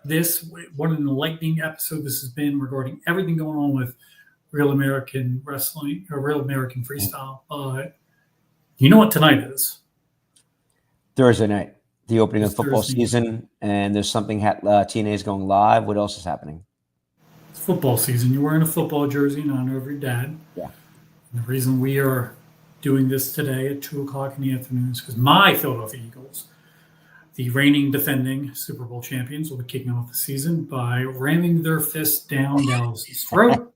this, what an enlightening episode this has been regarding everything going on with Real American Wrestling or Real American Freestyle. You know what tonight is? Thursday night, the opening of football season, and there's something TNA is going live. What else is happening? It's football season. You're wearing a football jersey in honor of your dad. Yeah. And the reason we are doing this today at 2 o'clock in the afternoon is because my Philadelphia Eagles, the reigning defending Super Bowl champions, will be kicking off the season by ramming their fist down Dallas's throat.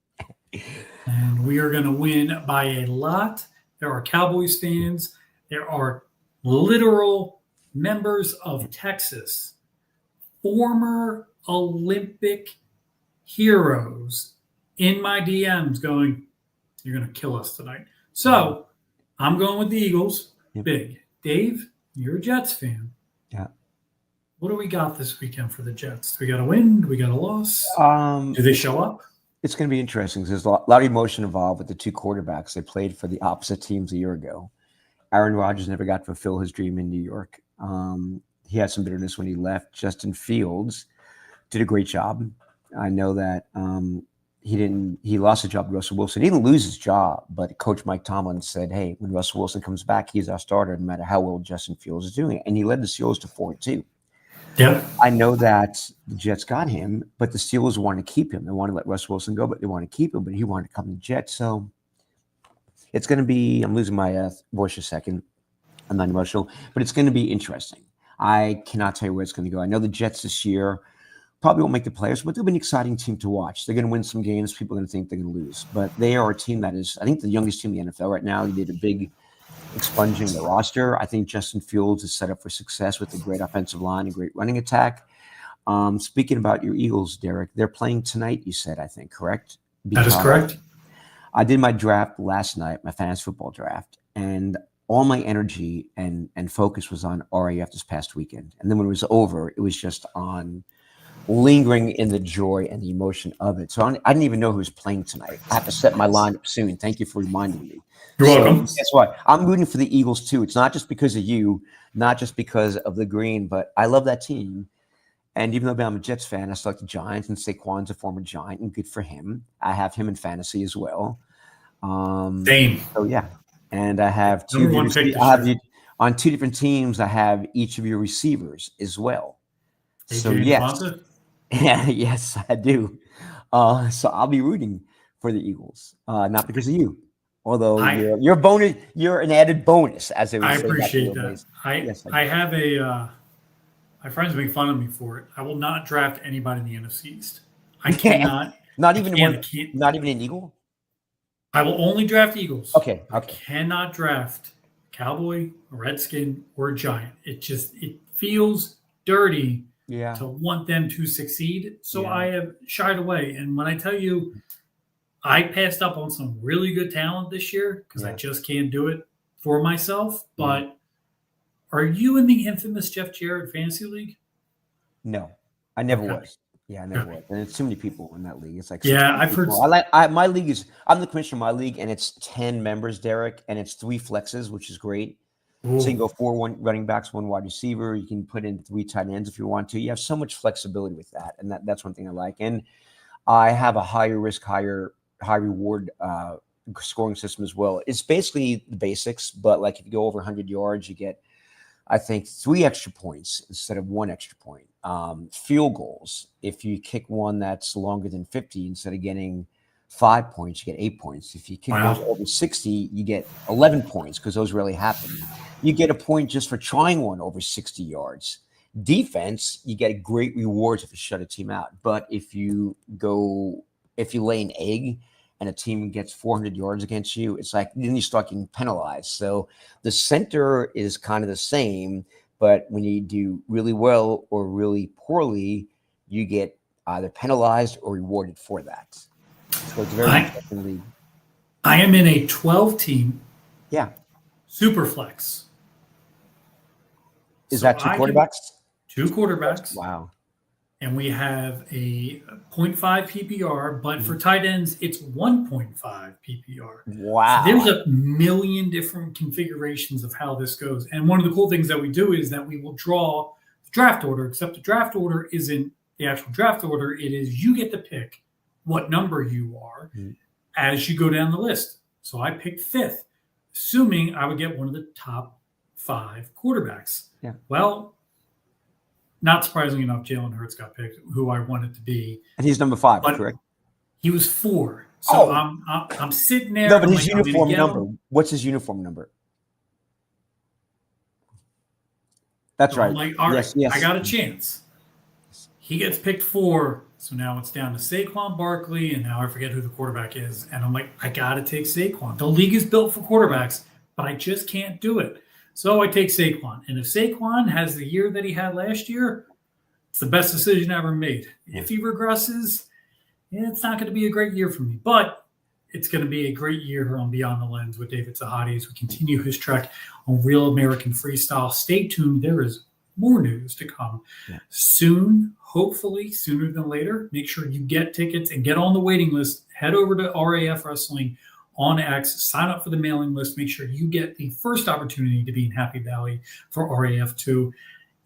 And we are going to win by a lot. There are Cowboys fans. There are literal members of Texas, former Olympic heroes in my DMs going, you're going to kill us tonight. So I'm going with the Eagles. Yep. Big. Dave, you're a Jets fan. Yeah. What do we got this weekend for the Jets? Do we got a win? Do we got a loss? Do they show up? It's going to be interesting. There's a lot of emotion involved with the two quarterbacks. They played for the opposite teams a year ago. Aaron Rodgers never got to fulfill his dream in New York. He had some bitterness when he left. Justin Fields did a great job. I know that he lost his job to Russell Wilson. He didn't lose his job, but Coach Mike Tomlin said, hey, when Russell Wilson comes back, he's our starter no matter how well Justin Fields is doing. And he led the Steelers to 4-2. Yeah. I know that the Jets got him, but the Steelers want to keep him. They want to let Russell Wilson go, but they want to keep him, but he wanted to come to the Jets. So It's going to be. I'm losing my voice a second. I'm not emotional, but it's going to be interesting. I cannot tell you where it's going to go. I know the Jets this year probably won't make the playoffs, but they'll be an exciting team to watch. They're going to win some games. People are going to think they're going to lose, but they are a team that is, I think, the youngest team in the NFL right now. They did a big expunging the roster. I think Justin Fields is set up for success with a great offensive line, a great running attack. Speaking about your Eagles, Derek, they're playing tonight, you said, I think, correct? That is correct. I did my draft last night, my fantasy football draft, and all my energy and focus was on RAF this past weekend. And then when it was over, it was just on lingering in the joy and the emotion of it. So I didn't even know who was playing tonight. I have to set my lineup soon. Thank you for reminding me. You're welcome. Guess what? I'm rooting for the Eagles too. It's not just because of you, not just because of the green, but I love that team. And even though I'm a Jets fan, I still like the Giants, and Saquon's a former Giant, and good for him. I have him in fantasy as well. Same. So yeah, and I have two. On two different teams. I have each of your receivers as well. So yes, yes, I do. So I'll be rooting for the Eagles, not because of you. Although you're bonus, you're an added bonus, as they would say. I appreciate that. I have my friends make fun of me for it. I will not draft anybody in the NFC East. I cannot. Not even an Eagle. I will only draft Eagles. Okay. I cannot draft Cowboy, a Redskin, or a Giant. It feels dirty to want them to succeed. So I have shied away. And when I tell you, I passed up on some really good talent this year because I just can't do it for myself. But are you in the infamous Jeff Jarrett Fantasy League? No, I never was. Yeah, I never was. And it's too many people in that league. It's like I've heard. My league is. I'm the commissioner of my league, and it's 10 members, Derek, and it's 3 flexes, which is great. Ooh. So you can go 4 running backs, 1 wide receiver. You can put in 3 tight ends if you want to. You have so much flexibility with that, and that's one thing I like. And I have a higher risk, high reward scoring system as well. It's basically the basics, but like if you go over 100 yards, you get, I think, 3 extra points instead of 1 extra point. Field goals, if you kick one that's longer than 50, instead of getting 5 points, you get 8 points. If you kick those over 60, you get 11 points because those really happen. You get a point just for trying one over 60 yards. Defense, you get great rewards if you shut a team out. But if you lay an egg and a team gets 400 yards against you, it's like then you start getting penalized. So the center is kind of the same, but when you do really well or really poorly, you get either penalized or rewarded for that. So it's a very interesting league. I am in a 12-team super flex. Is that 2 quarterbacks? 2 quarterbacks. Wow. And we have a 0.5 PPR, but for tight ends, it's 1.5 PPR. Wow. So there's a million different configurations of how this goes. And one of the cool things that we do is that we will draw the draft order, except the draft order isn't the actual draft order. It is you get to pick what number you are as you go down the list. So I picked 5th, assuming I would get one of the top 5 quarterbacks. Yeah. Well, not surprisingly enough, Jalen Hurts got picked, who I wanted to be. And he's number 5, correct? He was 4. So I'm sitting there. No, but his uniform number. What's his uniform number? That's right. I'm like, all right, I got a chance. He gets picked 4. So now it's down to Saquon Barkley, and now I forget who the quarterback is. And I'm like, I got to take Saquon. The league is built for quarterbacks, but I just can't do it. So I take Saquon. And if Saquon has the year that he had last year, it's the best decision I ever made. If he regresses, it's not going to be a great year for me. But it's going to be a great year on Beyond the Lens with David Sahadi as we continue his trek on Real American Freestyle. Stay tuned. There is more news to come soon, hopefully sooner than later. Make sure you get tickets and get on the waiting list. Head over to RAF Wrestling on X, sign up for the mailing list. Make sure you get the first opportunity to be in Happy Valley for RAF2.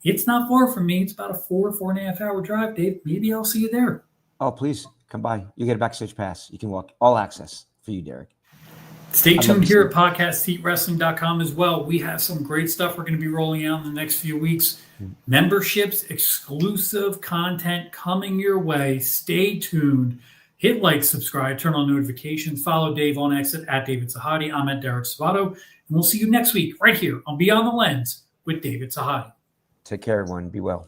It's not far from me. It's about a 4.5 hour drive, Dave. Maybe I'll see you there. Oh, please come by. You get a backstage pass. You can walk. All access for you, Derek. Stay tuned here at podcastseatwrestling.com as well. We have some great stuff we're going to be rolling out in the next few weeks. Memberships, exclusive content coming your way. Stay tuned. Hit like, subscribe, turn on notifications, follow Dave on X at David Sahadi. I'm at Derek Savato, and we'll see you next week right here on Beyond the Lens with David Sahadi. Take care, everyone. Be well.